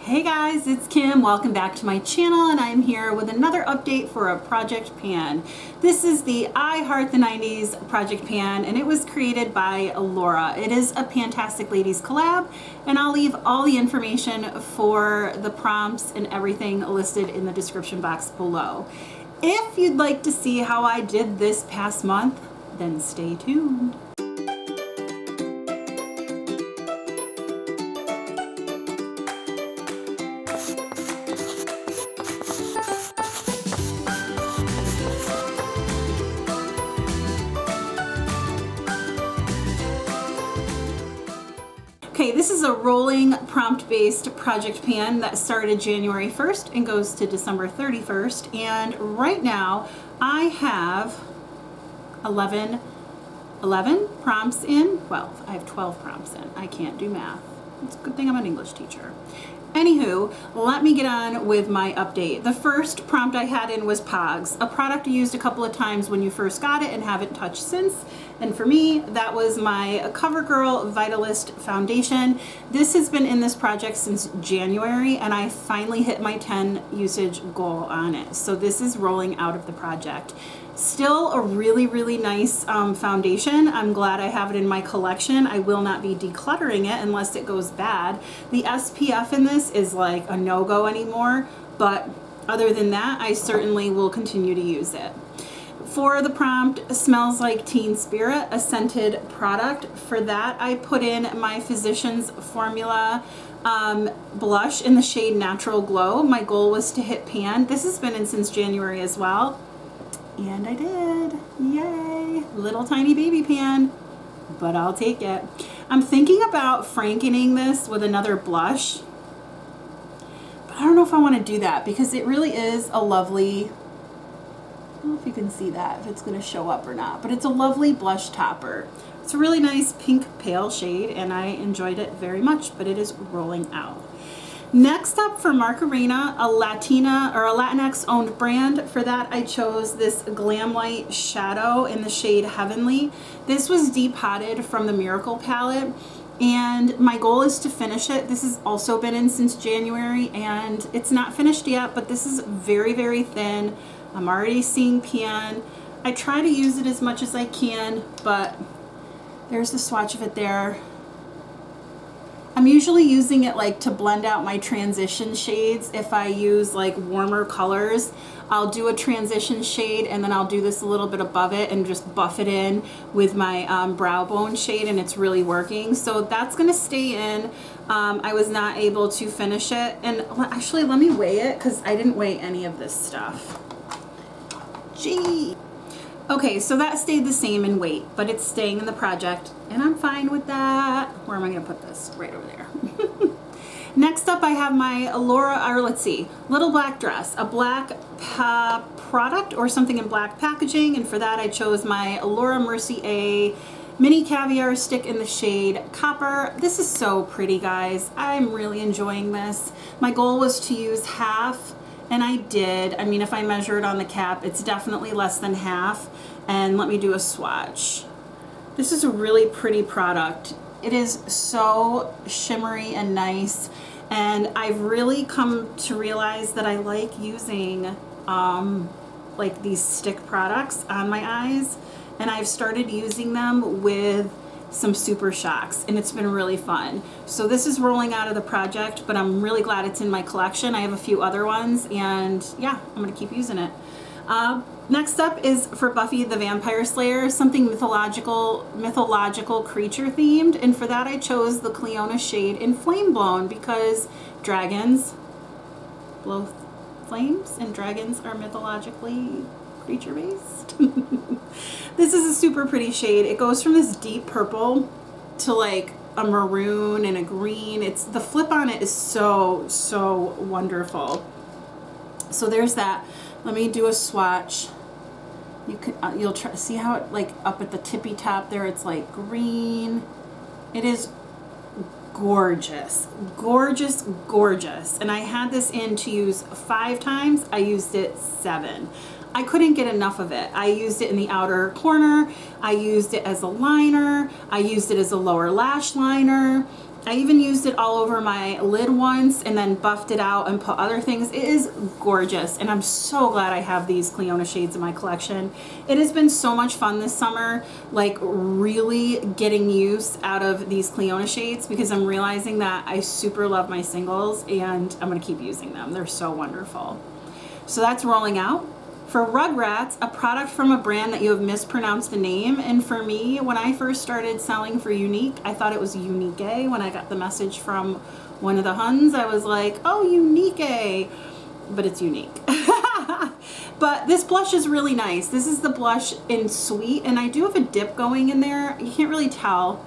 Hey guys, it's Kim. Welcome back to my channel, and I'm here with another update for a project pan. This is the I Heart the 90s project pan, and it was created by Elora. It is a Fantastic Ladies collab, and I'll leave all the information for the prompts and everything listed in the description box below. If you'd like to see how I did this past month, then stay tuned. Okay, this is a rolling prompt-based project pan that started January 1st and goes to December 31st. And right now I have 11 prompts in. Well, I have 12 prompts in. I can't do math. It's a good thing I'm an English teacher. Anywho, let me get on with my update. The first prompt I had in was Pogs, a product you used a couple of times when you first got it and haven't touched since. And for me, that was my CoverGirl Vitalist foundation. This has been in this project since January, and I finally hit my 10 usage goal on it. So this is rolling out of the project. Still a really nice foundation. I'm glad I have it in my collection. I will not be decluttering it unless it goes bad. The SPF in this is like a no-go anymore, but other than that, I certainly will continue to use it. For the prompt, smells like Teen Spirit, a scented product. For that, I put in my Physicians Formula blush in the shade Natural Glow. My goal was to hit pan. This has been in since January as well. And I did. Yay! Little tiny baby pan, but I'll take it. I'm thinking about frankening this with another blush, but I don't know if I want to do that because it really is a lovely, I don't know if you can see that, if it's going to show up or not, but it's a lovely blush topper. It's a really nice pink pale shade, and I enjoyed it very much, but it is rolling out. Next up for Marcarena, a Latina or a Latinx owned brand. For that, I chose this Glam Light Shadow in the shade Heavenly. This was depotted from the Miracle palette, and my goal is to finish it. This has also been in since January, and it's not finished yet, but this is very thin. I'm already seeing pan. I try to use it as much as I can, but there's the swatch of it there. I'm usually using it like to blend out my transition shades. If I use like warmer colors, I'll do a transition shade and then I'll do this a little bit above it and just buff it in with my brow bone shade, and it's really working. So that's gonna stay in. I was not able to finish it, and actually let me weigh it because I didn't weigh any of this stuff. Gee. Okay, so that stayed the same in weight, but it's staying in the project, and I'm fine with that. Where am I gonna put this? Right over there. Next up, I have my Elora, or let's see, Little Black Dress, a black product or something in black packaging, and for that I chose my Elora Mercy A mini caviar stick in the shade Copper. This is so pretty, guys. I'm really enjoying this. My goal was to use half, and I did. I mean, if I measure it on the cap, it's definitely less than half. And let me do a swatch. This is a really pretty product. It is so shimmery and nice. And I've really come to realize that I like using like these stick products on my eyes. And I've started using them with some Super Shocks, and it's been really fun. So this is rolling out of the project, but I'm really glad it's in my collection. I have a few other ones, and yeah, I'm gonna keep using it. Next up is for Buffy the Vampire Slayer, something mythological creature themed, and for that I chose the Cleo shade in Flame Blown because dragons blow flames, and dragons are mythologically creature based. This is a super pretty shade. It goes from this deep purple to like a maroon and a green. The flip on it is so wonderful. So there's that. Let me do a swatch. You'll try to see how it, like up at the tippy top there, it's like green. It is gorgeous, and I had this in to use 5 times. I used it 7. I couldn't get enough of it. I used it in the outer corner. I used it as a liner. I used it as a lower lash liner. I even used it all over my lid once and then buffed it out and put other things. It is gorgeous, and I'm so glad I have these Cleo shades in my collection. It has been so much fun this summer, like really getting use out of these Cleo shades, because I'm realizing that I super love my singles and I'm gonna keep using them. They're so wonderful. So that's rolling out. For Rugrat, a product from a brand that you have mispronounced the name. And for me, when I first started selling for Unique, I thought it was Unique. When I got the message from one of the Huns, I was like, oh, Unique, but it's Unique. But this blush is really nice. This is the blush in Sweet, and I do have a dip going in there. You can't really tell,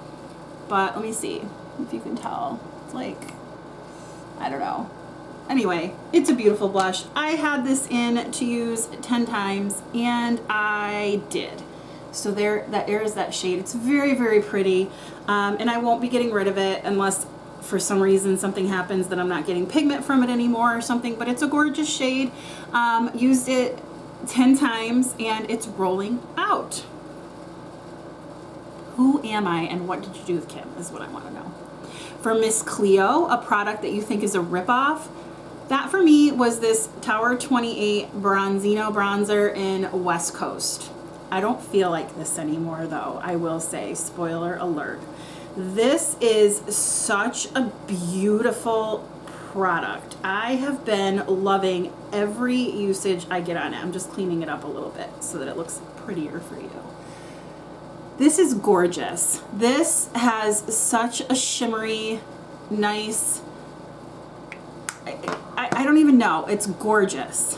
but let me see if you can tell. It's like, I don't know. Anyway, it's a beautiful blush. I had this in to use 10 times, and I did. So there is that shade. It's very, very pretty, and I won't be getting rid of it unless for some reason something happens that I'm not getting pigment from it anymore or something, but it's a gorgeous shade. Used it 10 times, and it's rolling out. Who am I, and what did you do with Kim is what I want to know. For Miss Cleo, a product that you think is a ripoff, that for me was this Tower 28 Bronzino bronzer in West Coast. I don't feel like this anymore though, I will say, spoiler alert. This is such a beautiful product. I have been loving every usage I get on it. I'm just cleaning it up a little bit so that it looks prettier for you. This is gorgeous. This has such a shimmery, nice, I don't even know. It's gorgeous.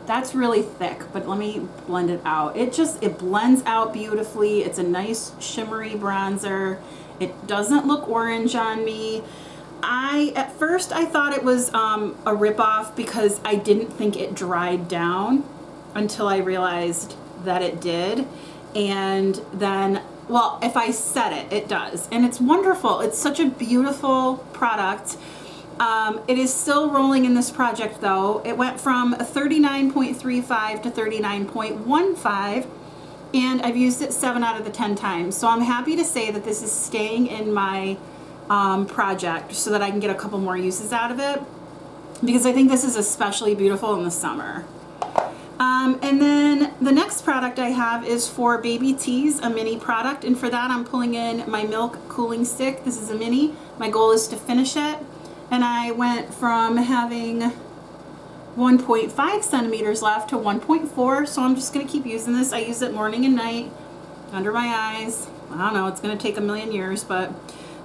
That's really thick, but let me blend it out. It blends out beautifully. It's a nice shimmery bronzer. It doesn't look orange on me. At first I thought it was a ripoff because I didn't think it dried down until I realized that it did. And then, well, if I set it, it does. And it's wonderful. It's such a beautiful product. It is still rolling in this project though. It went from 39.35 to 39.15, and I've used it 7 out of the 10 times. So I'm happy to say that this is staying in my project so that I can get a couple more uses out of it, because I think this is especially beautiful in the summer. And then the next product I have is for Baby Tees, a mini product, and for that I'm pulling in my Milk Cooling Stick. This is a mini. My goal is to finish it, and I went from having 1.5 centimeters left to 1.4, so I'm just going to keep using this. I use it morning and night under my eyes. I don't know, it's going to take a million years, but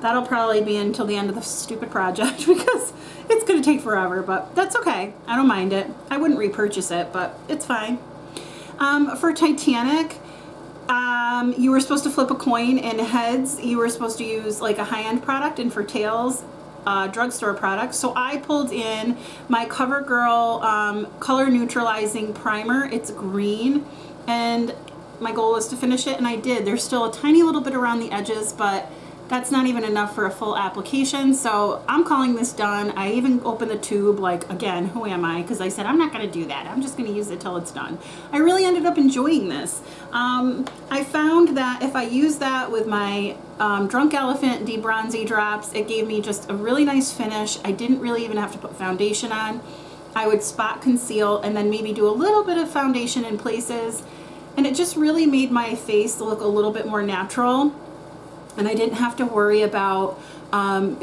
that'll probably be until the end of the stupid project because it's going to take forever, but that's okay. I don't mind it. I wouldn't repurchase it, but it's fine. For Titanic, you were supposed to flip a coin, and heads, you were supposed to use like a high-end product, and for tails, drugstore product. So I pulled in my CoverGirl color neutralizing primer. It's green, and my goal was to finish it, and I did. There's still a tiny little bit around the edges, but that's not even enough for a full application, so I'm calling this done. I even opened the tube, like, again, who am I? Because I said I'm not going to do that. I'm just going to use it till it's done. I really ended up enjoying this. I found that if I use that with my Drunk Elephant Debronzy drops, it gave me just a really nice finish. I didn't really even have to put foundation on. I would spot conceal and then maybe do a little bit of foundation in places, and it just really made my face look a little bit more natural. And I didn't have to worry about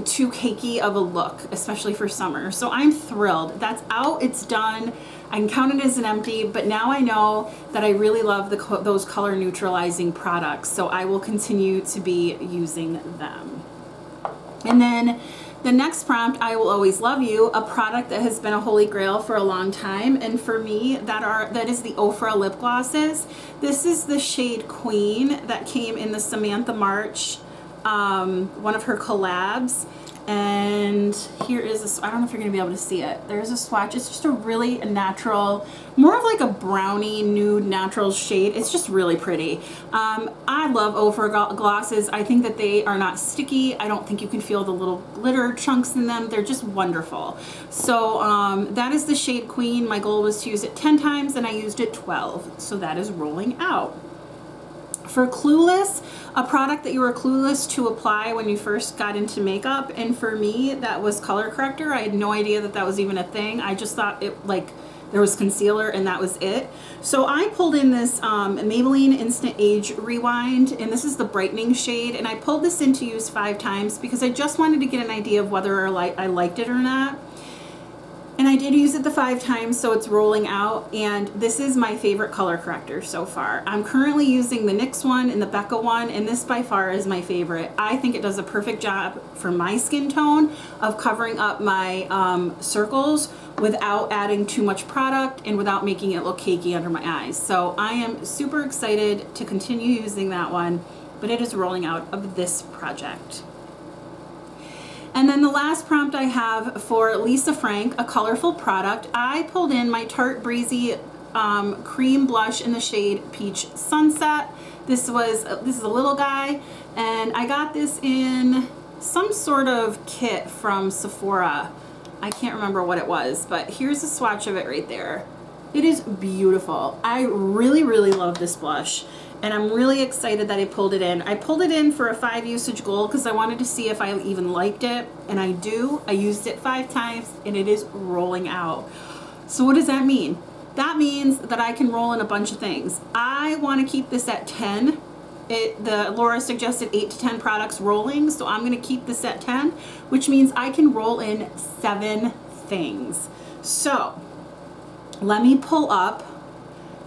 too cakey of a look, especially for summer. So I'm thrilled. That's out, it's done. I can count it as an empty, but now I know that I really love those color neutralizing products. So I will continue to be using them. And then the next prompt, I Will Always Love You, a product that has been a holy grail for a long time. And for me, that is the Ofra Lip Glosses. This is the shade Queen that came in the Samantha March, one of her collabs. And here is I don't know if you're going to be able to see it. There's a swatch. It's just a really natural, more of like a brownie nude natural shade. It's just really pretty. I love Ofra glosses. I think that they are not sticky. I don't think you can feel the little glitter chunks in them. They're just wonderful. So that is the shade Queen. My goal was to use it 10 times and I used it 12. So that is rolling out. for clueless, a product that you were clueless to apply when you first got into makeup, and for me that was color corrector. I had no idea that that was even a thing. I just thought it, like, there was concealer and that was it. So I pulled in this Maybelline Instant Age Rewind, and this is the brightening shade, and I pulled this in to use 5 times because I just wanted to get an idea of whether I liked it or not. And I did use it the 5 times, so it's rolling out, and this is my favorite color corrector so far. I'm currently using the NYX one and the Becca one, and this by far is my favorite. I think it does a perfect job for my skin tone of covering up my circles without adding too much product and without making it look cakey under my eyes. So I am super excited to continue using that one, but it is rolling out of this project. And then the last prompt I have for Lisa Frank, a colorful product. I pulled in my Tarte Breezy cream blush in the shade Peach Sunset. This is a little guy, and I got this in some sort of kit from Sephora. I can't remember what it was, but here's a swatch of it right there. It is beautiful. I really, really love this blush, and I'm really excited that I pulled it in. I pulled it in for a 5 usage goal because I wanted to see if I even liked it, and I do. I used it 5 times, and it is rolling out. So what does that mean? That means that I can roll in a bunch of things. I want to keep this at 10. Elora suggested 8 to 10 products rolling, so I'm going to keep this at 10, which means I can roll in 7 things. So let me pull up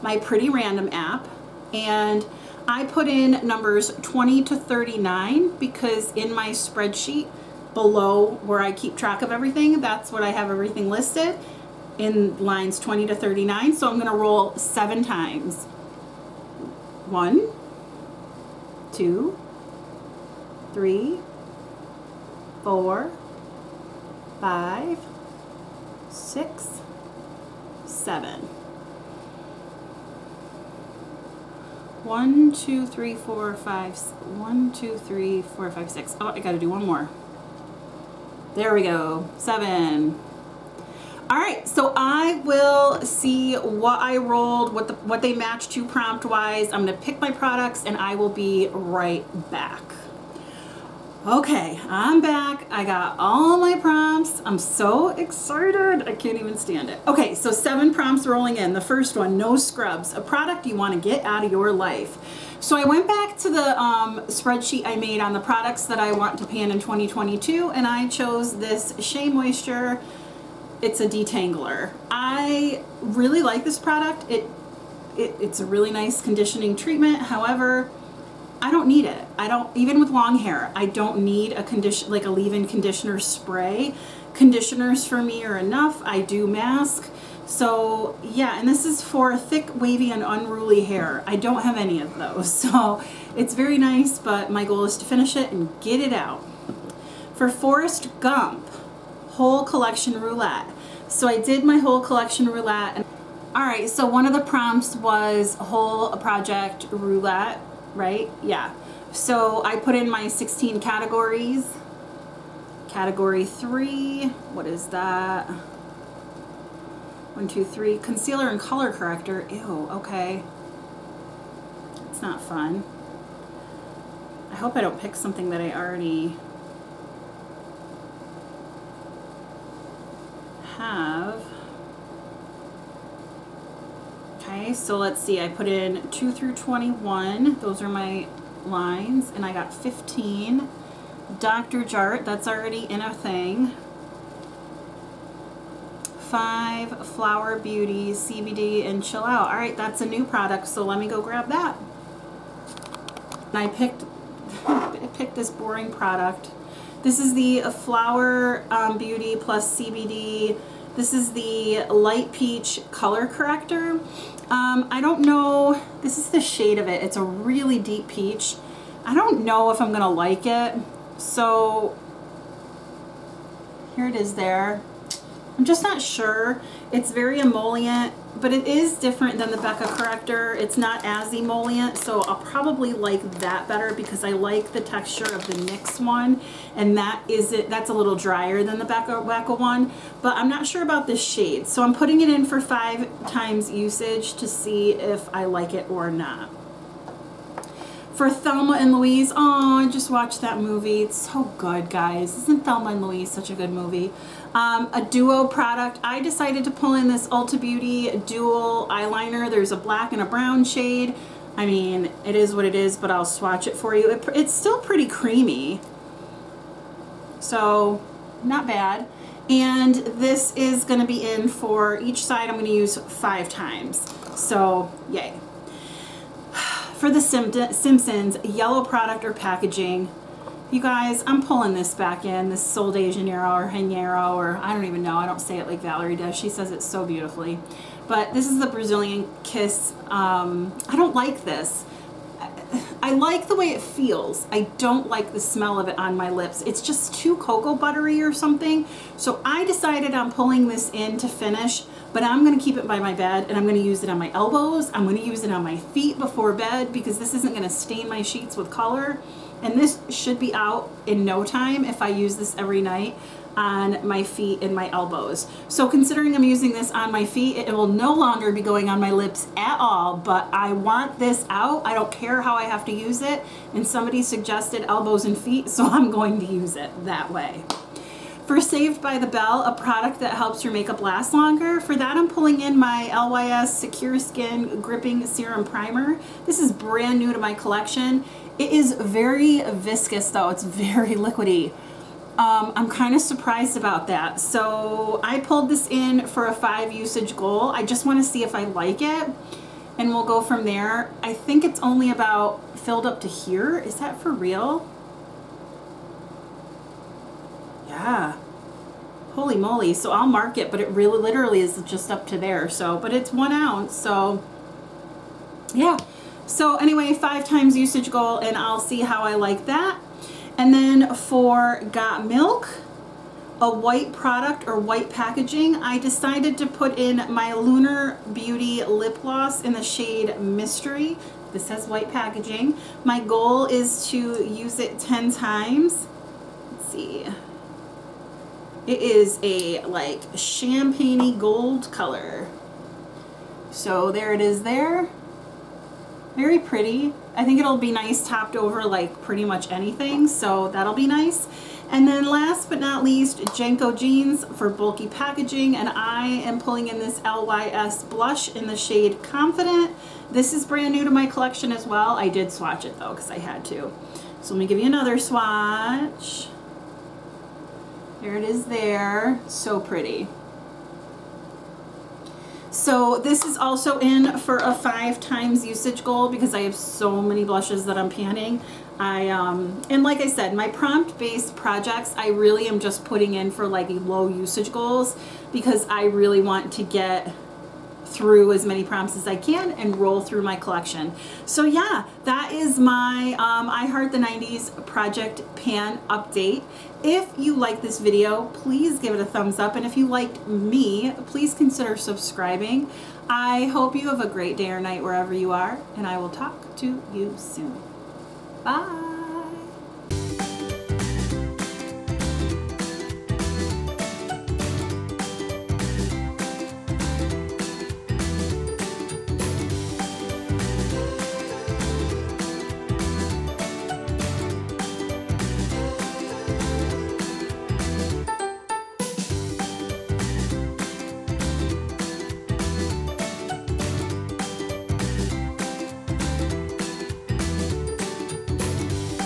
my Pretty Random app, and I put in numbers 20 to 39 because in my spreadsheet below where I keep track of everything, that's what I have everything listed in lines 20 to 39. So I'm going to roll 7 times. 1, 2, 3, 4, 5, 6, 7. 1, 2, 3, 4, 5. 1, 2, 3, 4, 5, 6. Oh, I gotta do one more. There we go. 7. All right, so I will see what I rolled, what they match to prompt wise. I'm gonna pick my products and I will be right back. Okay, I'm back. I got all my prompts. I'm so excited. I can't even stand it. Okay, so 7 prompts rolling in. The first one, no scrubs, a product you want to get out of your life. So I went back to the spreadsheet I made on the products that I want to pan in 2022, and I chose this Shea Moisture. It's a detangler. I really like this product. It's a really nice conditioning treatment. However, I don't need it. I don't, even with long hair, I don't need a like a leave-in conditioner spray. Conditioners for me are enough. I do mask. So yeah, and this is for thick, wavy, and unruly hair. I don't have any of those. So it's very nice, but my goal is to finish it and get it out. For Forrest Gump, whole collection roulette. So I did my whole collection roulette. And all right, so one of the prompts was whole project roulette. Right? Yeah. So I put in my 16 categories. Category 3, what is that? 1, 2, 3, concealer and color corrector. Ew, okay. It's not fun. I hope I don't pick something that I already have. Okay, so let's see, I put in 2 through 21, those are my lines, and I got 15. Dr. Jart, that's already in a thing. 5, Flower Beauty, CBD, and Chill Out. All right, that's a new product, so let me go grab that. And I picked this boring product. This is the Flower Beauty plus CBD. This is the Light Peach Color Corrector. I don't know, this is the shade of it. It's a really deep peach. I don't know if I'm gonna like it. So here it is there. I'm just not sure. It's very emollient, but it is different than the Becca Corrector. It's not as emollient, so I'll probably like that better because I like the texture of the NYX one, and that's a little drier than the Becca one, but I'm not sure about this shade. So I'm putting it in for 5 times usage to see if I like it or not. For Thelma and Louise, oh, I just watched that movie. It's so good, guys. Isn't Thelma and Louise such a good movie? A duo product. I decided to pull in this Ulta Beauty dual eyeliner. There's a black and a brown shade. I mean, it is what it is, but I'll swatch it for you. It's still pretty creamy. So, not bad. And this is going to be in for each side. I'm going to use 5 times. So, yay. For the Simpsons, yellow product or packaging. You guys, I'm pulling this back in, this Sol de Janeiro or Janeiro, or I don't even know. I don't say it like Valerie does. She says it so beautifully. But this is the Brazilian Kiss. I don't like this. I like the way it feels. I don't like the smell of it on my lips. It's just too cocoa buttery or something. So I decided on pulling this in to finish, but I'm going to keep it by my bed and I'm going to use it on my elbows. I'm going to use it on my feet before bed because this isn't going to stain my sheets with color. And this should be out in no time if I use this every night on my feet and my elbows. So considering I'm using this on my feet, it will no longer be going on my lips at all, but I want this out. I don't care how I have to use it. And somebody suggested elbows and feet, so I'm going to use it that way. For Saved by the Bell, a product that helps your makeup last longer, for that I'm pulling in my LYS Secure Skin Gripping Serum Primer. This is brand new to my collection. It is very viscous though, it's very liquidy. I'm kind of surprised about that. So I pulled this in for a 5 usage goal. I just want to see if I like it and we'll go from there. I think it's only about filled up to here. Is that for real? Yeah. Holy moly. So I'll mark it, but it really literally is just up to there. So, but it's 1 ounce. So yeah. So anyway, 5 times usage goal and I'll see how I like that. And then for Got Milk, a white product or white packaging, I decided to put in my Ulta Beauty lip gloss in the shade Mystery. This has white packaging. My goal is to use it 10 times. Let's see. It is a like champagne-y gold color. So there it is there. Very pretty. I think it'll be nice topped over like pretty much anything, so that'll be nice. And then last but not least, Jenko Jeans for bulky packaging, and I am pulling in this LYS blush in the shade Confident. This is brand new to my collection as well. I did swatch it though because I had to. So let me give you another swatch. There it is there. So pretty. So this is also in for a 5 times usage goal because I have so many blushes that I'm panning. And like I said, my prompt-based projects, I really am just putting in for like low usage goals because I really want to get through as many prompts as I can and roll through my collection. So yeah, that is my I Heart the 90s project pan update. If you like this video, please give it a thumbs up, and if you liked me, please consider subscribing. I hope you have a great day or night wherever you are, and I will talk to you soon. Bye.